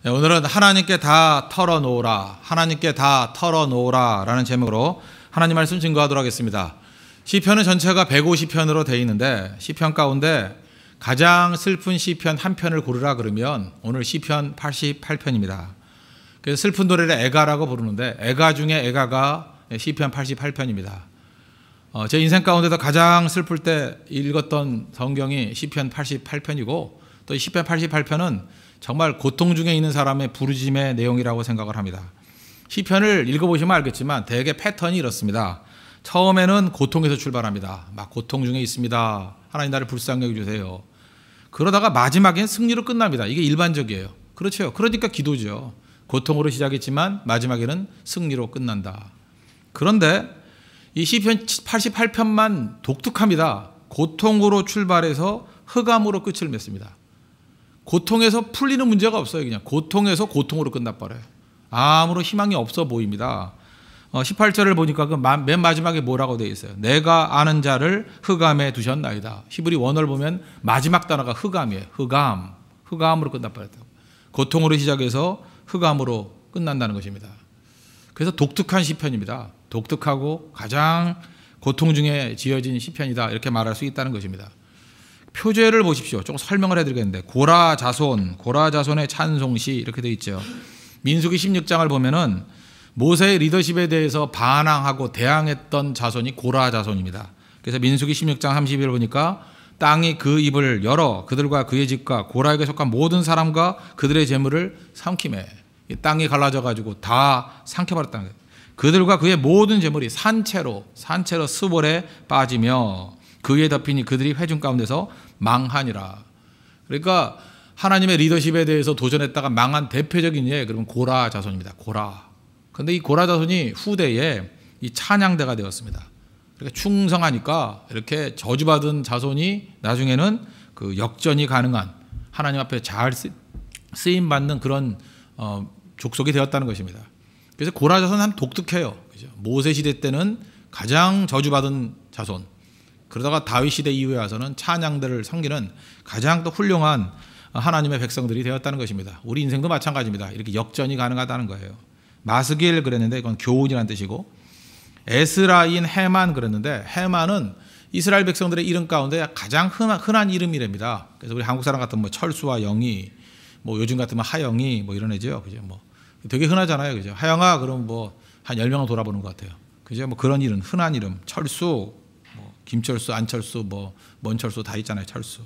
네, 오늘은 하나님께 다 털어놓으라, 하나님께 다 털어놓으라 라는 제목으로 하나님 말씀 증거하도록 하겠습니다. 시편은 전체가 150편으로 되어 있는데 시편 가운데 가장 슬픈 시편 한 편을 고르라 그러면 오늘 시편 88편입니다. 그래서 슬픈 노래를 애가라고 부르는데 애가 중에 애가가 시편 88편입니다. 제 인생 가운데서 가장 슬플 때 읽었던 성경이 시편 88편이고 또 이 시편 88편은 정말 고통 중에 있는 사람의 부르짖음의 내용이라고 생각을 합니다. 시편을 읽어보시면 알겠지만 대개 패턴이 이렇습니다. 처음에는 고통에서 출발합니다. 막 고통 중에 있습니다. 하나님 나를 불쌍히 여겨주세요. 그러다가 마지막엔 승리로 끝납니다. 이게 일반적이에요. 그렇죠. 그러니까 기도죠. 고통으로 시작했지만 마지막에는 승리로 끝난다. 그런데 이 시편 88편만 독특합니다. 고통으로 출발해서 흑암으로 끝을 맺습니다. 고통에서 풀리는 문제가 없어요. 그냥 고통에서 고통으로 끝나버려요. 아무런 희망이 없어 보입니다. 18절을 보니까 그 맨 마지막에 뭐라고 되어 있어요? 내가 아는 자를 흑암에 두셨나이다. 히브리 원어를 보면 마지막 단어가 흑암이에요. 흑암으로 끝나버렸다. 고통으로 시작해서 흑암으로 끝난다는 것입니다. 그래서 독특한 시편입니다. 독특하고 가장 고통 중에 지어진 시편이다 이렇게 말할 수 있다는 것입니다. 표제를 보십시오. 조금 설명을 해드리겠는데 고라 자손의 찬송시 이렇게 되어 있죠. 민수기 16장을 보면은 모세의 리더십에 대해서 반항하고 대항했던 자손이 고라 자손입니다. 그래서 민수기 16장 30절 보니까 땅이 그 입을 열어 그들과 그의 집과 고라에게 속한 모든 사람과 그들의 재물을 삼키매. 이 땅이 갈라져 가지고 다 삼켜버렸다는 거예요. 그들과 그의 모든 재물이 산채로 스볼에 빠지며 그에 덮이니 그들이 회중 가운데서 망하니라. 그러니까 하나님의 리더십에 대해서 도전했다가 망한 대표적인 예, 그러면 고라 자손입니다. 고라. 그런데 이 고라 자손이 후대에 이 찬양대가 되었습니다. 그러니까 충성하니까 이렇게 저주받은 자손이 나중에는 그 역전이 가능한 하나님 앞에 잘 쓰임 받는 그런 족속이 되었다는 것입니다. 그래서 고라 자손은 한 독특해요. 그죠? 모세 시대 때는 가장 저주받은 자손. 그러다가 다윗 시대 이후에 와서는 찬양들을 섬기는 가장 또 훌륭한 하나님의 백성들이 되었다는 것입니다. 우리 인생도 마찬가지입니다. 이렇게 역전이 가능하다는 거예요. 마스길 그랬는데 이건 교훈이라는 뜻이고 에스라인 헤만 그랬는데 헤만은 이스라엘 백성들의 이름 가운데 가장 흔한 이름이랍니다. 그래서 우리 한국 사람 같은 뭐 철수와 영희, 뭐 요즘 같으면 하영이 뭐 이런 애죠. 그죠? 뭐 되게 흔하잖아요. 그죠? 하영아 그럼 뭐 한 10명은 돌아보는 것 같아요. 그죠? 뭐 그런 이름, 흔한 이름, 철수, 뭐 김철수, 안철수, 뭐 먼철수 다 있잖아요. 철수.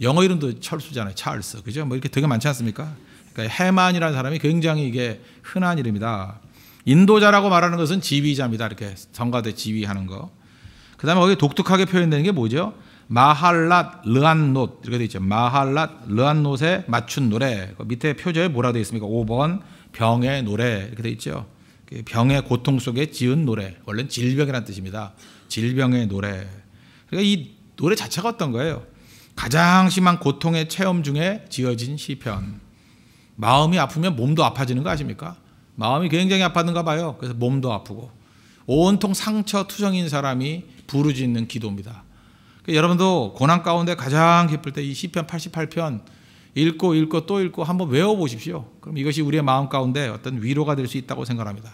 영어 이름도 철수잖아요. 찰스. 그죠? 뭐 이렇게 되게 많지 않습니까? 그러니까 해만이라는 사람이 굉장히 이게 흔한 이름이다. 인도자라고 말하는 것은 지휘자입니다. 이렇게 성가대 지휘하는 거. 그다음에 거기 독특하게 표현되는 게 뭐죠? 마할랏 르안노트 이렇게 돼 있죠. 마할랏 르안노트에 맞춘 노래. 그 밑에 표제에 뭐라고 되어 있습니까? 5번 병의 노래 이렇게 돼 있죠. 병의 고통 속에 지은 노래. 원래는 질병이라는 뜻입니다. 질병의 노래. 그러니까 이 노래 자체가 어떤 거예요? 가장 심한 고통의 체험 중에 지어진 시편. 마음이 아프면 몸도 아파지는 거 아십니까? 마음이 굉장히 아팠는가 봐요. 그래서 몸도 아프고 온통 상처 투성인 사람이 부르짖는 기도입니다. 그러니까 여러분도 고난 가운데 가장 기쁠 때 이 시편 88편 읽고 또 읽고 한번 외워보십시오. 그럼 이것이 우리의 마음 가운데 어떤 위로가 될 수 있다고 생각합니다.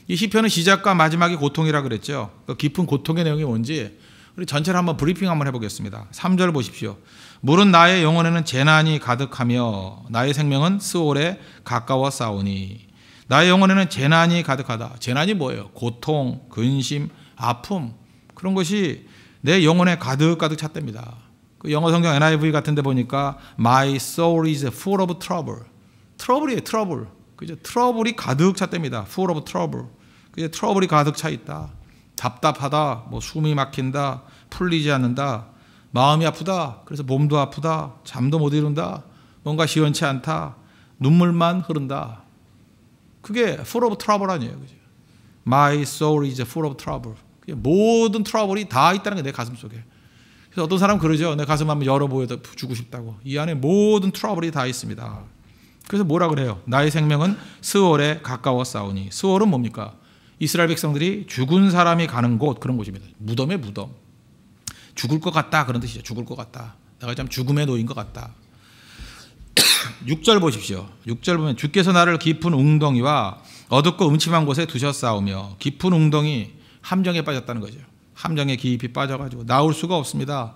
이 시편은 시작과 마지막이 고통이라 그랬죠. 그 깊은 고통의 내용이 뭔지 우리 전체를 한번 브리핑 한번 해보겠습니다. 3절 보십시오. 물은 나의 영혼에는 재난이 가득하며 나의 생명은 스올에 가까워 싸우니. 나의 영혼에는 재난이 가득하다. 재난이 뭐예요? 고통, 근심, 아픔 그런 것이 내 영혼에 가득 찼답니다. 그 영어 성경 NIV 같은 데 보니까 My soul is full of trouble. 트러블이에요. 트러블. 그죠? 트러블이 가득 찼답니다. Full of trouble. 그죠? 트러블이 가득 차 있다. 답답하다. 뭐 숨이 막힌다. 풀리지 않는다. 마음이 아프다. 그래서 몸도 아프다. 잠도 못 이룬다. 뭔가 시원치 않다. 눈물만 흐른다. 그게 full of trouble 아니에요. 그죠? My soul is full of trouble. 모든 트러블이 다 있다는 게 내 가슴 속에. 그래서 어떤 사람은 그러죠. 내 가슴 한번 열어보여도 주고 싶다고. 이 안에 모든 트러블이 다 있습니다. 그래서 뭐라 그래요? 나의 생명은 스올에 가까워 싸우니. 스올은 뭡니까? 이스라엘 백성들이 죽은 사람이 가는 곳 그런 곳입니다. 무덤의 무덤. 죽을 것 같다 그런 뜻이죠. 죽을 것 같다. 내가 참 죽음에 놓인 것 같다. 6절 보십시오. 6절 보면 주께서 나를 깊은 웅덩이와 어둡고 음침한 곳에 두셨사오며, 깊은 웅덩이, 함정에 빠졌다는 거죠. 함정에 깊이 빠져가지고 나올 수가 없습니다.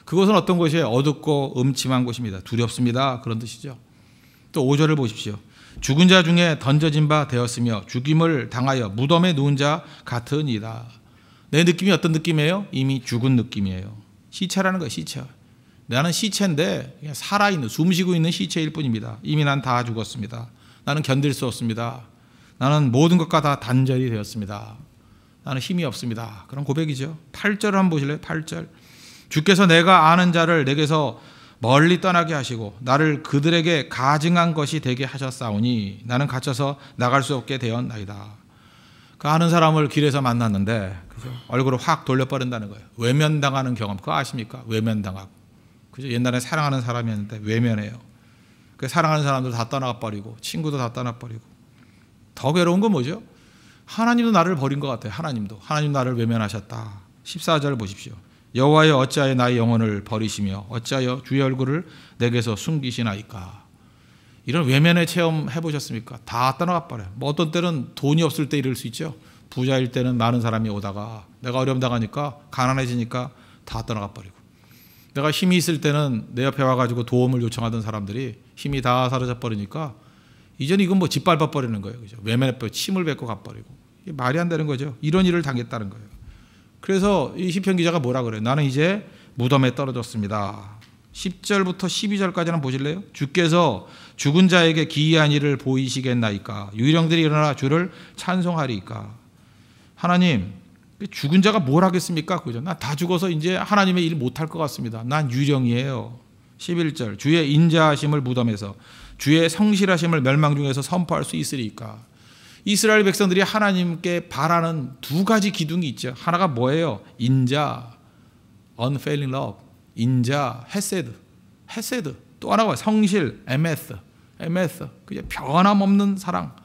그곳은 어떤 곳이에요? 어둡고 음침한 곳입니다. 두렵습니다. 그런 뜻이죠. 또 5절을 보십시오. 죽은 자 중에 던져진 바 되었으며 죽임을 당하여 무덤에 누운 자 같으니라. 내 느낌이 어떤 느낌이에요? 이미 죽은 느낌이에요. 시체라는 거예요. 시체. 나는 시체인데 그냥 살아있는, 숨쉬고 있는 시체일 뿐입니다. 이미 난 다 죽었습니다. 나는 견딜 수 없습니다. 나는 모든 것과 다 단절이 되었습니다. 나는 힘이 없습니다. 그런 고백이죠. 8절을 한번 보실래요? 8절. 주께서 내가 아는 자를 내게서 멀리 떠나게 하시고 나를 그들에게 가증한 것이 되게 하셨사오니 나는 갇혀서 나갈 수 없게 되었나이다. 그 아는 사람을 길에서 만났는데 그죠? 얼굴을 확 돌려버린다는 거예요. 외면당하는 경험. 그거 아십니까? 외면당하고. 그죠? 옛날에 사랑하는 사람이었는데 외면해요. 그 사랑하는 사람들 다 떠나버리고 친구도 다 떠나버리고. 더 괴로운 건 뭐죠? 하나님도 나를 버린 것 같아요. 하나님 나를 외면하셨다. 14절 보십시오. 여호와여 어찌하여 나의 영혼을 버리시며 어찌하여 주의 얼굴을 내게서 숨기시나이까. 이런 외면의 체험 해보셨습니까? 다 떠나가 버려요. 뭐 어떤 때는 돈이 없을 때 이럴 수 있죠. 부자일 때는 많은 사람이 오다가 내가 어려움 당하니까, 가난해지니까 다 떠나가 버리고, 내가 힘이 있을 때는 내 옆에 와가지고 도움을 요청하던 사람들이 힘이 다 사라져 버리니까 이제는 이건 뭐 짓밟아 버리는 거예요. 그죠? 외면해버리고 침을 뱉고 가버리고. 이게 말이 안 되는 거죠. 이런 일을 당했다는 거예요. 그래서 이 시편 기자가 뭐라 그래요? 나는 이제 무덤에 떨어졌습니다. 10절부터 12절까지는 보실래요? 주께서 죽은 자에게 기이한 일을 보이시겠나이까. 유령들이 일어나 주를 찬송하리이까. 하나님, 죽은 자가 뭘 하겠습니까? 그죠? 나 다 죽어서 이제 하나님의 일 못할 것 같습니다. 난 유령이에요. 11절. 주의 인자하심을 무덤에서, 주의 성실하심을 멸망 중에서 선포할 수 있으리까. 이스라엘 백성들이 하나님께 바라는 두 가지 기둥이 있죠. 하나가 뭐예요? 인자, unfailing love, 인자, 헤세드. 또 하나가 성실, 에메스, 그냥 변함없는 사랑.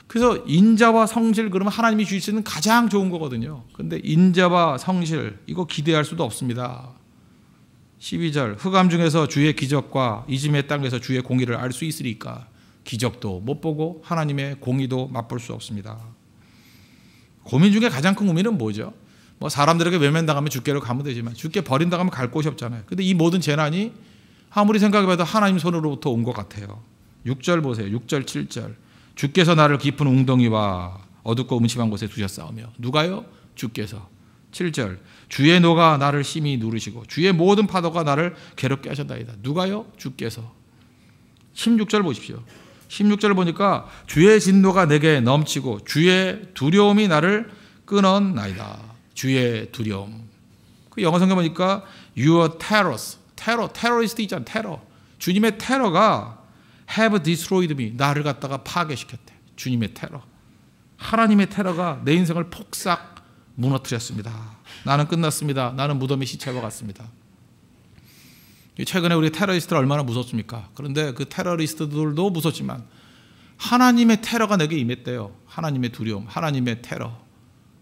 그래서 인자와 성실, 그러면 하나님이 주실 수 있는 가장 좋은 거거든요. 그런데 인자와 성실, 이거 기대할 수도 없습니다. 12절. 흑암 중에서 주의 기적과 이짐의 땅에서 주의 공의를 알 수 있으리까. 기적도 못 보고 하나님의 공의도 맛볼 수 없습니다. 고민 중에 가장 큰 고민은 뭐죠? 뭐 사람들에게 외면당하면 주께로 가면 되지만 주께 버린다고 하면 갈 곳이 없잖아요. 근데 이 모든 재난이 아무리 생각해봐도 하나님 손으로부터 온 것 같아요. 6절 보세요. 6절 7절. 주께서 나를 깊은 웅덩이와 어둡고 음침한 곳에 두셨사오며. 누가요? 주께서. 7절. 주의 노가 나를 심히 누르시고 주의 모든 파도가 나를 괴롭게 하셨나이다. 누가요? 주께서. 16절 보십시오. 16절을 보니까 주의 진노가 내게 넘치고 주의 두려움이 나를 끊었나이다. 주의 두려움. 그 영어 성경 보니까 your terrors, 테러리스트 있잖아요. 테러. 주님의 테러가 have destroyed me, 나를 갖다가 파괴시켰대. 주님의 테러. 하나님의 테러가 내 인생을 폭삭 무너뜨렸습니다. 나는 끝났습니다. 나는 무덤의 시체와 같습니다. 최근에 우리 테러리스트를 얼마나 무섭습니까? 그런데 그 테러리스트들도 무섭지만 하나님의 테러가 내게 임했대요. 하나님의 두려움, 하나님의 테러.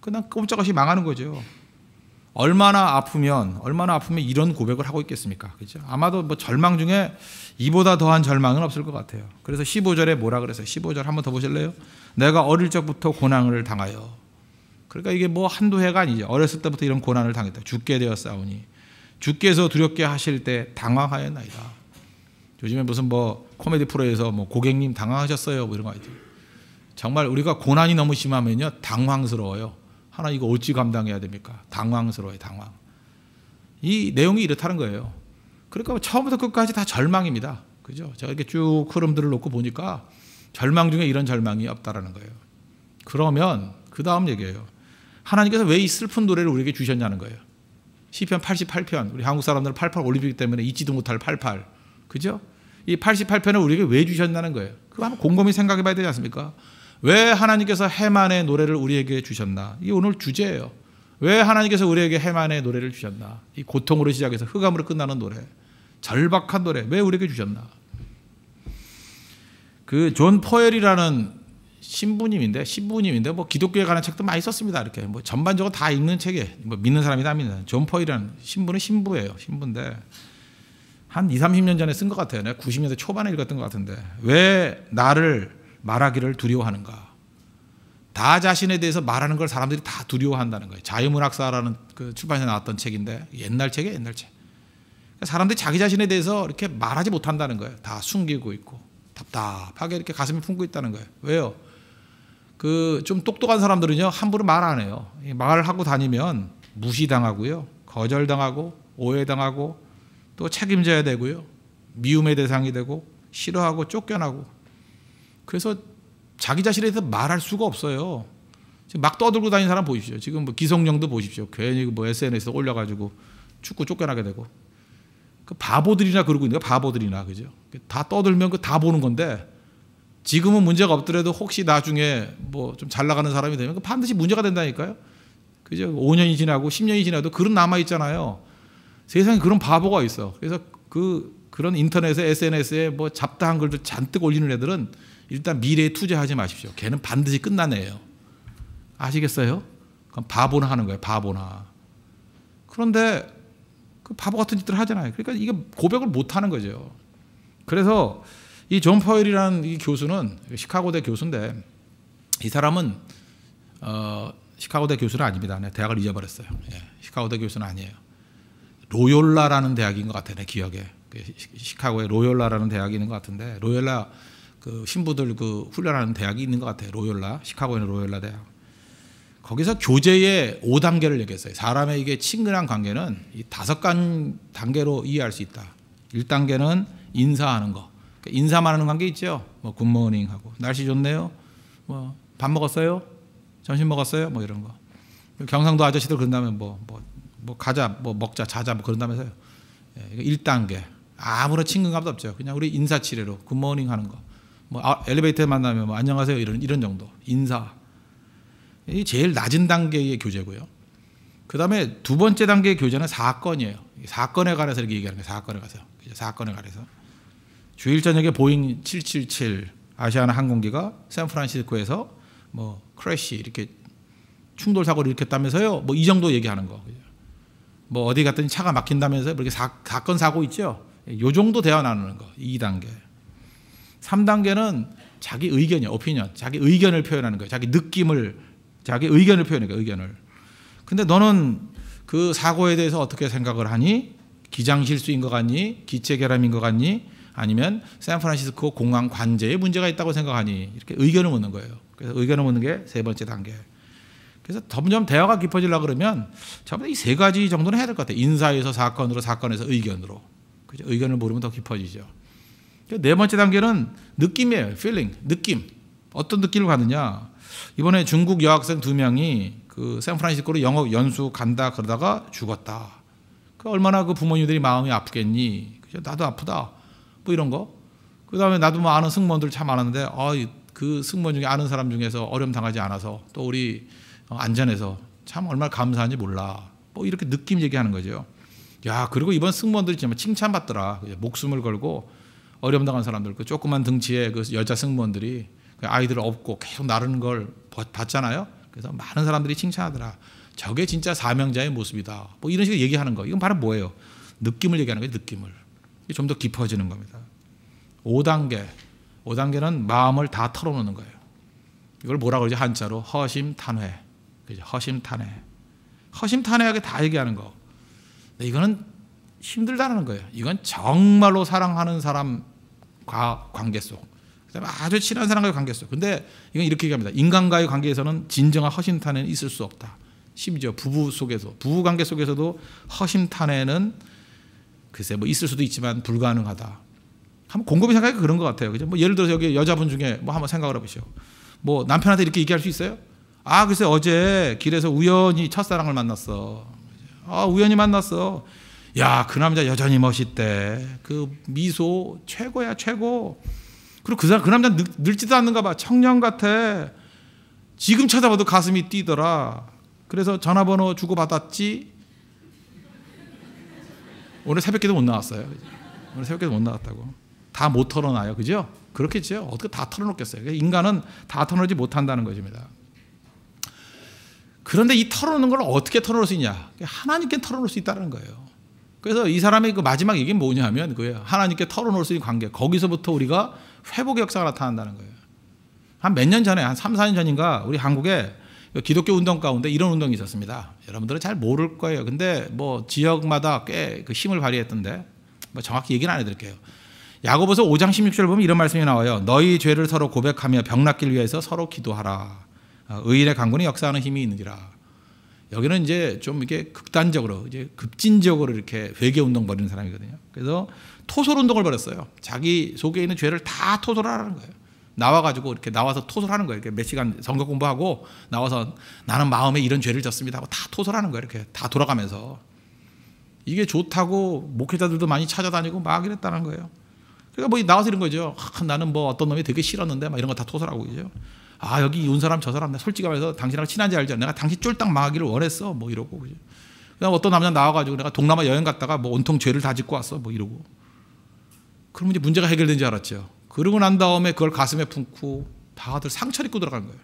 그냥 꼼짝없이 망하는 거죠. 얼마나 아프면 이런 고백을 하고 있겠습니까? 그죠? 아마도 뭐 절망 중에 이보다 더한 절망은 없을 것 같아요. 그래서 15절에 뭐라 그랬어요? 15절 한번 더 보실래요? 내가 어릴 적부터 고난을 당하여. 그러니까 이게 뭐 한두 해가 아니죠. 어렸을 때부터 이런 고난을 당했다. 죽게 되었사오니. 주께서 두렵게 하실 때 당황하였나이다. 요즘에 무슨 뭐 코미디 프로에서 뭐 고객님 당황하셨어요 뭐 이런 거 있죠. 정말 우리가 고난이 너무 심하면요 당황스러워요. 하나 이거 어찌 감당해야 됩니까? 당황스러워요. 당황. 이 내용이 이렇다는 거예요. 그러니까 처음부터 끝까지 다 절망입니다. 그죠? 제가 이렇게 쭉 흐름들을 놓고 보니까 절망 중에 이런 절망이 없다라는 거예요. 그러면 그 다음 얘기예요. 하나님께서 왜 이 슬픈 노래를 우리에게 주셨냐는 거예요. 시편 88편, 우리 한국 사람들은 88 올림픽 때문에 잊지도 못할 88, 그죠? 이 88편을 우리에게 왜 주셨냐는 거예요. 그거 한번 곰곰이 생각해 봐야 되지 않습니까? 왜 하나님께서 해만의 노래를 우리에게 주셨나? 이게 오늘 주제예요. 왜 하나님께서 우리에게 해만의 노래를 주셨나? 이 고통으로 시작해서 흑암으로 끝나는 노래, 절박한 노래, 왜 우리에게 주셨나? 그 존 포엘이라는 신부님인데 뭐 기독교에 관한 책도 많이 썼습니다. 이렇게 뭐 전반적으로 다 읽는 책에 뭐 믿는 사람이 다 믿는 존 포일이라는 신부는 신부예요. 신부인데 한 2, 30년 전에 쓴 것 같아요. 내가 90년대 초반에 읽었던 것 같은데 왜 나를 말하기를 두려워하는가. 다 자신에 대해서 말하는 걸 사람들이 다 두려워한다는 거예요. 자유문학사라는 그 출판사에 나왔던 책인데 옛날 책이에요. 옛날 책. 사람들이 자기 자신에 대해서 이렇게 말하지 못한다는 거예요. 다 숨기고 있고 답답하게 이렇게 가슴이 품고 있다는 거예요. 왜요? 그 좀 똑똑한 사람들은요 함부로 말 안 해요. 말을 하고 다니면 무시당하고요, 거절당하고 오해당하고 또 책임져야 되고요, 미움의 대상이 되고 싫어하고 쫓겨나고. 그래서 자기 자신에 대해서 말할 수가 없어요. 지금 막 떠들고 다니는 사람 보십시오. 지금 뭐 기성용도 보십시오. 괜히 뭐 SNS에 올려가지고 축구 쫓겨나게 되고. 그 바보들이나 그러고 있는 거야. 바보들이나. 그죠? 다 떠들면 그 다 보는 건데 지금은 문제가 없더라도 혹시 나중에 뭐 좀 잘 나가는 사람이 되면 그 반드시 문제가 된다니까요. 그죠? 5년이 지나고 10년이 지나도 글은 남아 있잖아요. 세상에 그런 바보가 있어. 그래서 그런 인터넷에 SNS에 뭐 잡다한 글들 잔뜩 올리는 애들은 일단 미래에 투자하지 마십시오. 걔는 반드시 끝난 애예요. 아시겠어요? 그럼 바보나 하는 거예요. 바보나. 그런데 그 바보 같은 짓들 하잖아요. 그러니까 이게 고백을 못 하는 거죠. 그래서 이 존 퍼웰이라는 이 교수는 시카고대 교수인데 이 사람은 시카고대 교수는 아닙니다. 내 대학을 잊어버렸어요. 예, 시카고대 교수는 아니에요. 로욜라라는 대학인 것 같아요. 내 기억에. 시카고에 로욜라라는 대학이 있는 것 같은데 로욜라 그 신부들 그 훈련하는 대학이 있는 것 같아요. 로욜라. 시카고에는 로욜라 대학. 거기서 교제의 5단계를 얘기했어요. 사람의 이게 친근한 관계는 이 5단계로 이해할 수 있다. 1단계는 인사하는 거. 그러니까 인사만 하는 관계 있죠. 뭐 굿모닝 하고 날씨 좋네요. 뭐 밥 먹었어요? 점심 먹었어요? 뭐 이런 거. 경상도 아저씨들 그런다면 뭐 가자, 뭐 먹자, 자자 뭐 그런다면서요. 예, 1단계. 아무런 친근감도 없죠. 그냥 우리 인사치레로 굿모닝 하는 거. 뭐 엘리베이터에 만나면 뭐 안녕하세요 이런 정도. 인사. 이 제일 낮은 단계의 교제고요. 그다음에 두 번째 단계의 교제는 사건이에요. 사건에 관해서 이렇게 얘기하는 거예요. 사건에 관해서. 사건에 관해서. 주일 저녁에 보잉 777 아시아나 항공기가 샌프란시스코에서 뭐 크래시 이렇게 충돌 사고를 일으켰다면서요. 뭐 이 정도 얘기하는 거. 뭐 어디 갔더니 차가 막힌다면서요. 이렇게 사건 사고 있죠. 요 정도 대화 나누는 거. 2단계. 3단계는 자기 의견이에요. 오피니언. 자기 의견을 표현하는 거예요. 자기 느낌을 자기 의견을 표현하는 거예요. 의견을. 근데 너는 그 사고에 대해서 어떻게 생각을 하니? 기장실수인 것 같니? 기체 결함인 것 같니? 아니면 샌프란시스코 공항 관제에 문제가 있다고 생각하니? 이렇게 의견을 묻는 거예요. 그래서 의견을 묻는 게 세 번째 단계. 그래서 점점 대화가 깊어지려고 그러면 전부 다 이 세 가지 정도는 해야 될 것 같아요. 인사에서 사건으로, 사건에서 의견으로. 그죠? 의견을 물으면 더 깊어지죠. 네 번째 단계는 느낌이에요. feeling, 느낌. 어떤 느낌을 받느냐. 이번에 중국 여학생 2명이 그 샌프란시스코로 영어 연수 간다 그러다가 죽었다. 그 얼마나 그 부모님들이 마음이 아프겠니? 그죠? 나도 아프다. 뭐 이런 거. 그 다음에 나도 뭐 아는 승무원들 참 많았는데 그 승무원 중에 아는 사람 중에서 어려움 당하지 않아서 또 우리 안전해서 참 얼마나 감사한지 몰라. 뭐 이렇게 느낌 얘기하는 거죠. 야, 그리고 이번 승무원들이 정말 칭찬받더라. 목숨을 걸고 어려움 당한 사람들, 그 조그만 등치의 그 여자 승무원들이 그 아이들을 업고 계속 나르는 걸 봤잖아요. 그래서 많은 사람들이 칭찬하더라. 저게 진짜 사명자의 모습이다. 뭐 이런 식으로 얘기하는 거. 이건 바로 뭐예요? 느낌을 얘기하는 거예요. 느낌을. 이게 좀 더 깊어지는 겁니다. 5단계. 5단계는 마음을 다 털어놓는 거예요. 이걸 뭐라 그러지? 한자로 허심탄회. 그죠? 허심탄회. 허심탄회하게 다 얘기하는 거. 이거는 힘들다는 거예요. 이건 정말로 사랑하는 사람과 관계 속, 그다음에 아주 친한 사람과의 관계 속. 근데 이건 이렇게 얘기합니다. 인간과의 관계에서는 진정한 허심탄회는 있을 수 없다. 심지어 부부 속에서, 부부 관계 속에서도 허심탄회는 글쎄 뭐 있을 수도 있지만 불가능하다. 한번 곰곰이 생각해 그런 것 같아요. 그죠? 뭐 예를 들어서 여기 여자분 중에 뭐 한번 생각을 해보시오. 뭐 남편한테 이렇게 얘기할 수 있어요? 아, 글쎄 어제 길에서 우연히 첫사랑을 만났어. 아, 우연히 만났어. 야, 그 남자 여전히 멋있대. 그 미소 최고야, 최고. 그리고 그 남자 늙지도 않는가 봐. 청년 같아. 지금 찾아봐도 가슴이 뛰더라. 그래서 전화번호 주고받았지. 오늘 새벽에도 못 나왔어요. 오늘 새벽에도 못 나왔다고. 다 못 털어놔요. 그죠? 그렇겠죠. 어떻게 다 털어놓겠어요. 인간은 다 털어놓지 못한다는 것입니다. 그런데 이 털어놓는 걸 어떻게 털어놓을 수 있냐? 하나님께 털어놓을 수 있다는 거예요. 그래서 이 사람의 그 마지막 얘기는 뭐냐면 그거예요. 하나님께 털어놓을 수 있는 관계. 거기서부터 우리가 회복의 역사가 나타난다는 거예요. 한 몇 년 전에, 한 3, 4년 전인가 우리 한국에 기독교 운동 가운데 이런 운동이 있었습니다. 여러분들은 잘 모를 거예요. 근데 뭐 지역마다 꽤 그 힘을 발휘했던데 뭐 정확히 얘기는 안 해드릴게요. 야고보서 5장 16절 보면 이런 말씀이 나와요. 너희 죄를 서로 고백하며 병 낫기를 위해서 서로 기도하라. 의인의 강군이 역사하는 힘이 있느니라. 여기는 이제 좀 이게 극단적으로 이제 급진적으로 이렇게 회개 운동 벌이는 사람이거든요. 그래서 토설 운동을 벌였어요. 자기 속에 있는 죄를 다 토설하라는 거예요. 나와가지고 이렇게 나와서 토설하는 거예요. 이렇게 몇 시간 성경 공부하고 나와서 나는 마음에 이런 죄를 졌습니다 하고 다 토설하는 거예요. 이렇게 다 돌아가면서 이게 좋다고 목회자들도 많이 찾아다니고 막 이랬다는 거예요. 그러니까 뭐 나와서 이런 거죠. 나는 뭐 어떤 놈이 되게 싫었는데 막 이런 거 다 토설하고 그죠. 아 여기 온 사람 저 사람 솔직히 말해서 당신하고 친한지 알죠. 내가 당신 쫄딱 망하기를 원했어 뭐 이러고 그죠. 그다음 어떤 남자 나와가지고 내가 동남아 여행 갔다가 뭐 온통 죄를 다 짓고 왔어 뭐 이러고. 그러면 이제 문제가 해결된 줄 알았죠. 그러고 난 다음에 그걸 가슴에 품고 다들 상처를 입고 들어간 거예요.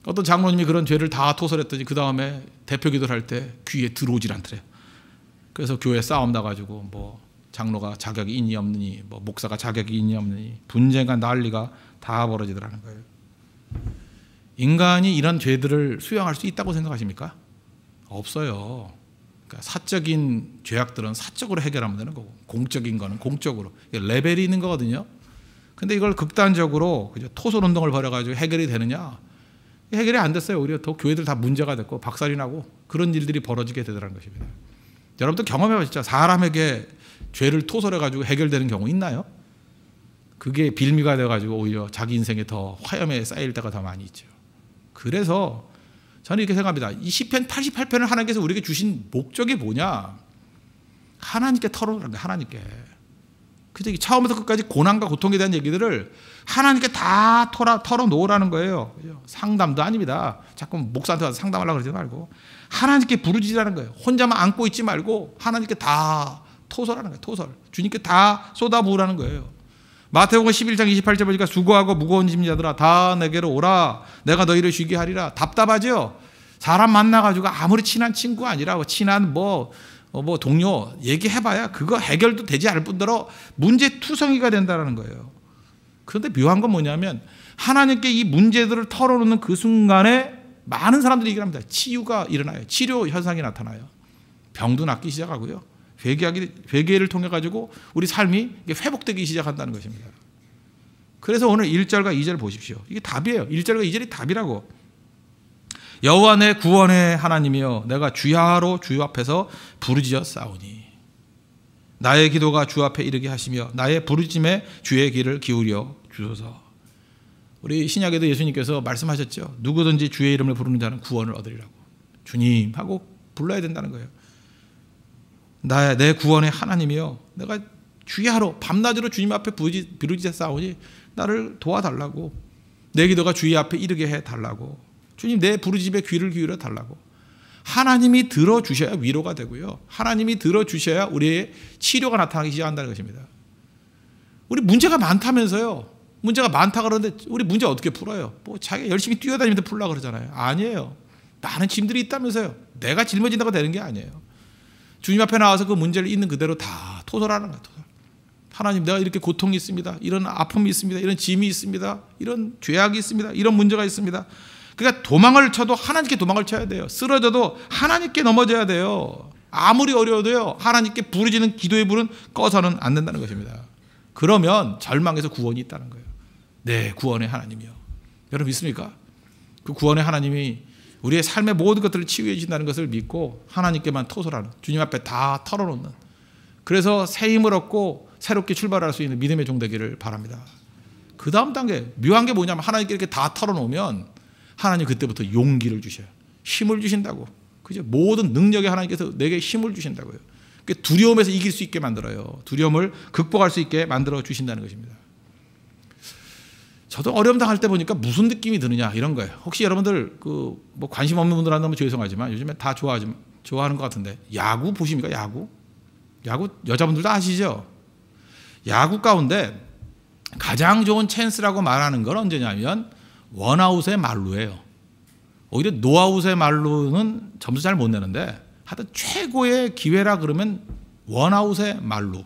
어떤 장로님이 그런 죄를 다 토설했더니 그 다음에 대표 기도를 할 때 귀에 들어오질 않더래요. 그래서 교회 싸움 나가지고 뭐 장로가 자격이 있니 없느니 뭐 목사가 자격이 있니 없느니 분쟁과 난리가 다 벌어지더라는 거예요. 인간이 이런 죄들을 수용할 수 있다고 생각하십니까? 없어요. 그러니까 사적인 죄악들은 사적으로 해결하면 되는 거고 공적인 거는 공적으로 레벨이 있는 거거든요. 근데 이걸 극단적으로 토설 운동을 벌여가지고 해결이 되느냐? 해결이 안 됐어요. 오히려 더 교회들 다 문제가 됐고 박살이 나고 그런 일들이 벌어지게 되더라는 것입니다. 여러분도 경험해보셨죠? 사람에게 죄를 토설해가지고 해결되는 경우 있나요? 그게 빌미가 돼가지고 오히려 자기 인생에 더 화염에 쌓일 때가 더 많이 있죠. 그래서 저는 이렇게 생각합니다. 이 시편 88편을 하나님께서 우리에게 주신 목적이 뭐냐? 하나님께 털어놓는 거예요. 하나님께. 그래서 처음부터 끝까지 고난과 고통에 대한 얘기들을 하나님께 다 털어놓으라는 거예요. 상담도 아닙니다. 자꾸 목사한테 와서 상담하려고 그러지 말고 하나님께 부르짖으라는 거예요. 혼자만 안고 있지 말고 하나님께 다 토설하는 거예요. 토설. 주님께 다 쏟아부으라는 거예요. 마태복음 11장 28절 보니까 수고하고 무거운 짐 자들아 다 내게로 오라. 내가 너희를 쉬게 하리라. 답답하죠? 사람 만나가지고 아무리 친한 친구 아니라 친한 뭐 동료 얘기해봐야 그거 해결도 되지 않을 뿐더러 문제투성이가 된다는 거예요. 그런데 묘한 건 뭐냐면 하나님께 이 문제들을 털어놓는 그 순간에 많은 사람들이 얘기를 합니다. 치유가 일어나요. 치료 현상이 나타나요. 병도 낫기 시작하고요. 회개를 통해 가지고 우리 삶이 회복되기 시작한다는 것입니다. 그래서 오늘 1절과 2절 보십시오. 이게 답이에요. 1절과 2절이 답이라고. 여호와 내 구원의 하나님이여 내가 주야로 주 앞에서 부르짖어 싸우니 나의 기도가 주 앞에 이르게 하시며 나의 부르짖음에 주의 귀를 기울여 주소서. 우리 신약에도 예수님께서 말씀하셨죠. 누구든지 주의 이름을 부르는 자는 구원을 얻으리라고. 주님 하고 불러야 된다는 거예요. 내 구원의 하나님이여 내가 주야로 밤낮으로 주님 앞에 부르짖어 싸우니 나를 도와달라고. 내 기도가 주의 앞에 이르게 해달라고. 주님 내 부르짖음에 귀를 기울여 달라고. 하나님이 들어주셔야 위로가 되고요. 하나님이 들어주셔야 우리의 치료가 나타나기 시작한다는 것입니다. 우리 문제가 많다면서요. 문제가 많다 그러는데 우리 문제 어떻게 풀어요? 뭐 자기가 열심히 뛰어다니면서 풀려고 그러잖아요. 아니에요. 많은 짐들이 있다면서요. 내가 짊어진다고 되는 게 아니에요. 주님 앞에 나와서 그 문제를 있는 그대로 다 토설하는 거예요. 토설. 하나님 내가 이렇게 고통이 있습니다. 이런 아픔이 있습니다. 이런 짐이 있습니다. 이런 죄악이 있습니다. 이런 문제가 있습니다. 그러니까 도망을 쳐도 하나님께 도망을 쳐야 돼요. 쓰러져도 하나님께 넘어져야 돼요. 아무리 어려워도요. 하나님께 부르짖는 기도의 불은 꺼서는 안 된다는 것입니다. 그러면 절망에서 구원이 있다는 거예요. 네, 구원의 하나님이요. 여러분 믿습니까? 그 구원의 하나님이 우리의 삶의 모든 것들을 치유해 주신다는 것을 믿고 하나님께만 토설하는, 주님 앞에 다 털어놓는, 그래서 새 힘을 얻고 새롭게 출발할 수 있는 믿음의 종 되기를 바랍니다. 그 다음 단계 묘한 게 뭐냐면 하나님께 이렇게 다 털어놓으면 하나님 그때부터 용기를 주셔요. 힘을 주신다고. 그죠? 모든 능력에 하나님께서 내게 힘을 주신다고요. 두려움에서 이길 수 있게 만들어요. 두려움을 극복할 수 있게 만들어 주신다는 것입니다. 저도 어려움 당할 때 보니까 무슨 느낌이 드느냐 이런 거예요. 혹시 여러분들 뭐 관심 없는 분들한테 너무 죄송하지만 요즘에 다 좋아하는 것 같은데 야구 보십니까? 야구 여자분들도 아시죠? 야구 가운데 가장 좋은 찬스라고 말하는 건 언제냐면 원아웃의 말루예요. 오히려 노아웃의 말루는 점수 잘 못 내는데 하여튼 최고의 기회라 그러면 원아웃의 말루.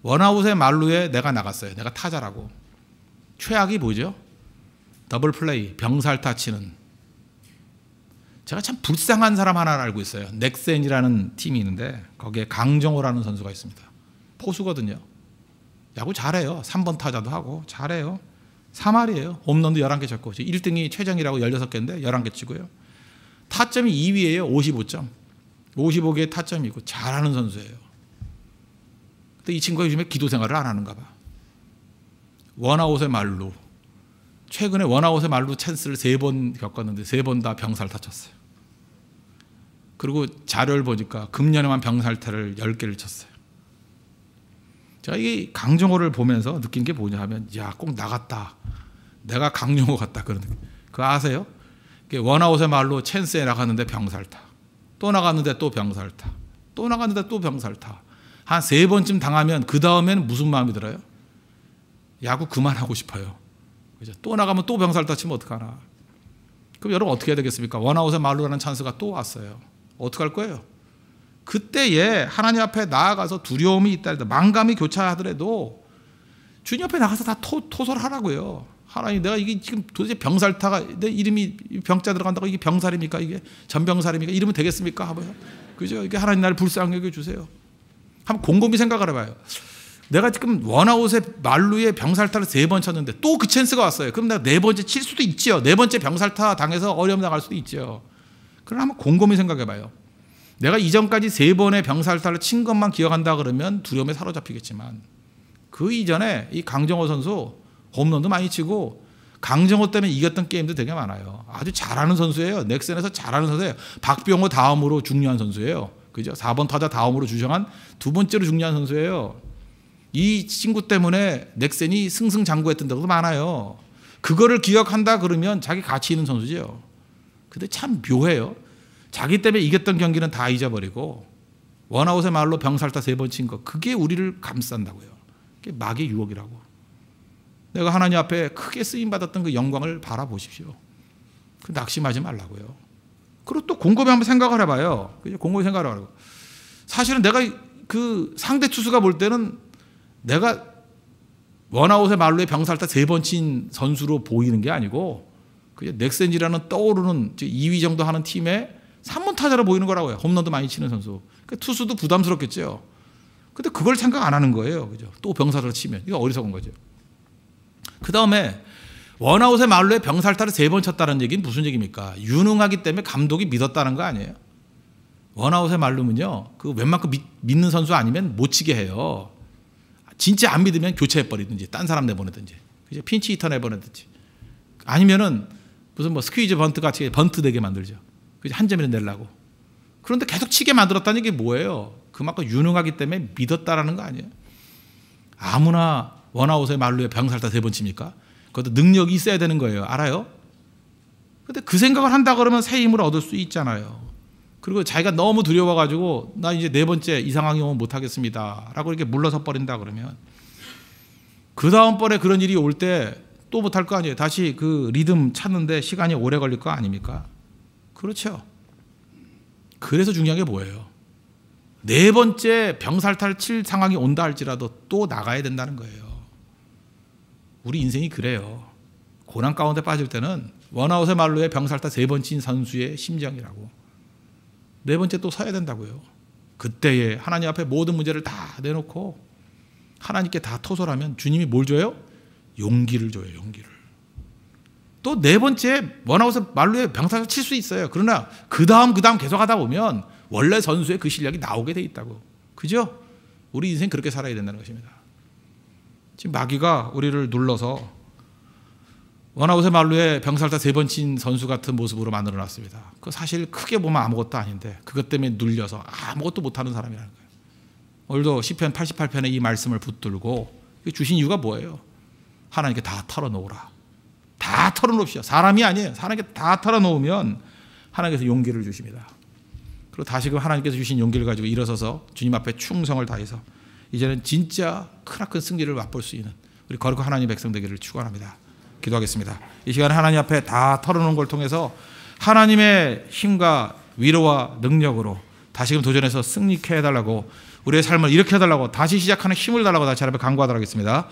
원아웃의 말루에 내가 나갔어요. 내가 타자라고. 최악이 뭐죠? 더블 플레이, 병살타 치는. 제가 참 불쌍한 사람 하나를 알고 있어요. 넥센이라는 팀이 있는데 거기에 강정호라는 선수가 있습니다. 포수거든요. 야구 잘해요. 3번 타자도 하고 잘해요. 3할이에요. 홈런도 11개 쳤고 1등이 최정이라고 16개인데 11개 치고요. 타점이 2위예요. 55점. 55개의 타점이 있고 잘하는 선수예요. 근데 이 친구가 요즘에 기도 생활을 안 하는가 봐. 원아웃의 말루. 최근에 원아웃의 말루 찬스를 3번 겪었는데 3번 다 병살타 쳤어요. 그리고 자료를 보니까 금년에만 병살타를 10개를 쳤어요. 제가 이 강정호를 보면서 느낀 게 뭐냐 하면 야, 꼭 나갔다. 내가 강정호 같다. 그런 느낌. 그거 아세요? 원아웃의 말로 찬스에 나갔는데 병살타. 또 나갔는데 또 병살타. 또 나갔는데 또 병살타. 한 3번쯤 당하면 그 다음에는 무슨 마음이 들어요? 야구 그만하고 싶어요. 그죠? 또 나가면 또 병살타 치면 어떡하나. 그럼 여러분 어떻게 해야 되겠습니까? 원아웃의 말로라는 찬스가 또 왔어요. 어떡할 거예요? 그때에 하나님 앞에 나아가서 두려움이 있다 해도 망감이 교차하더라도 주님 앞에 나가서 다 토설을 하라고요. 하나님, 내가 이게 지금 도대체 병살타가 내 이름이 병자 들어간다고 이게 병살입니까? 이게 전병살입니까? 이러면 되겠습니까? 하고요. 그죠? 이게 하나님 나를 불쌍히 여겨 주세요. 한번 곰곰이 생각을 해봐요. 내가 지금 원아웃의 말루에 병살타를 3번 쳤는데 또 그 찬스가 왔어요. 그럼 내가 4번째 칠 수도 있지요. 4번째 병살타 당해서 어려움 나갈 수도 있죠. 그럼 한번 곰곰이 생각해봐요. 내가 이전까지 3번의 병살타를 친 것만 기억한다 그러면 두려움에 사로잡히겠지만 그 이전에 이 강정호 선수 홈런도 많이 치고 강정호 때문에 이겼던 게임도 되게 많아요. 아주 잘하는 선수예요. 넥센에서 잘하는 선수예요. 박병호 다음으로 중요한 선수예요. 그죠? 4번 타자 다음으로 주정한 2번째로 중요한 선수예요. 이 친구 때문에 넥센이 승승장구했던 데도 많아요. 그거를 기억한다 그러면 자기 가치 있는 선수죠. 근데 참 묘해요. 자기 때문에 이겼던 경기는 다 잊어버리고 원아웃의 말로 병살타 3번 친 거, 그게 우리를 감싼다고요. 그게 마귀의 유혹이라고. 내가 하나님 앞에 크게 쓰임받았던 그 영광을 바라보십시오. 그 낙심하지 말라고요. 그리고 또 곰곰이 한번 생각을 해봐요. 곰곰이 생각을 하라고. 사실은 내가 그 상대 투수가 볼 때는 내가 원아웃의 말로에 병살타 3번 친 선수로 보이는 게 아니고 그냥 넥센이라는 떠오르는 2위 정도 하는 팀에 3번 타자로 보이는 거라고요. 홈런도 많이 치는 선수. 그러니까 투수도 부담스럽겠죠. 근데 그걸 생각 안 하는 거예요. 그죠? 또 병살타를 치면. 이거 어리석은 거죠. 그 다음에 원아웃의 말로에 병살타를 3번 쳤다는 얘기는 무슨 얘기입니까? 유능하기 때문에 감독이 믿었다는 거 아니에요? 원아웃의 말로면요, 그 웬만큼 믿는 선수 아니면 못 치게 해요. 진짜 안 믿으면 교체해버리든지 딴 사람 내보내든지 핀치 히터 내보내든지 아니면은 무슨 뭐 스퀴즈 번트 같이 번트 되게 만들죠. 한 점이나 내려고. 그런데 계속 치게 만들었다는 게 뭐예요? 그만큼 유능하기 때문에 믿었다라는 거 아니에요? 아무나 원아웃의 말로에 병살타 3번 칩니까? 그것도 능력이 있어야 되는 거예요. 알아요? 근데 그 생각을 한다 그러면 새 힘을 얻을 수 있잖아요. 그리고 자기가 너무 두려워가지고 나 이제 4번째 이 상황이 오면 못하겠습니다 라고 이렇게 물러서 버린다 그러면 그 다음번에 그런 일이 올 때 또 못할 거 아니에요. 다시 그 리듬 찾는데 시간이 오래 걸릴 거 아닙니까? 그렇죠. 그래서 중요한 게 뭐예요? 4번째 병살타를 칠 상황이 온다 할지라도 또 나가야 된다는 거예요. 우리 인생이 그래요. 고난 가운데 빠질 때는 원아웃의 말로에 병살타 3번 친 선수의 심정이라고. 4번째 또 서야 된다고요. 그때에 하나님 앞에 모든 문제를 다 내놓고 하나님께 다 토설하면 주님이 뭘 줘요? 용기를 줘요. 용기를. 또 4번째 원아웃의 말로에 병살타 칠 수 있어요. 그러나 그 다음 계속 하다 보면 원래 선수의 그 실력이 나오게 돼 있다고. 그죠? 우리 인생 그렇게 살아야 된다는 것입니다. 지금 마귀가 우리를 눌러서 원아웃의 말로에 병살타 3번 친 선수 같은 모습으로 만들어놨습니다. 그 사실 크게 보면 아무것도 아닌데 그것 때문에 눌려서 아무것도 못하는 사람이라는 거예요. 오늘도 시편 88편에 이 말씀을 붙들고 주신 이유가 뭐예요? 하나님께 다 털어놓으라. 다 털어놓으십시오. 사람이 아니에요. 하나님께 다 털어놓으면 하나님께서 용기를 주십니다. 그리고 다시금 하나님께서 주신 용기를 가지고 일어서서 주님 앞에 충성을 다해서 이제는 진짜 크나큰 승리를 맛볼 수 있는 우리 거룩한 하나님 백성 되기를 축원합니다. 기도하겠습니다. 이 시간에 하나님 앞에 다 털어놓은 걸 통해서 하나님의 힘과 위로와 능력으로 다시금 도전해서 승리케 해달라고 우리의 삶을 일으켜달라고 다시 시작하는 힘을 달라고 다시 하나님 앞에 간구하도록 하겠습니다.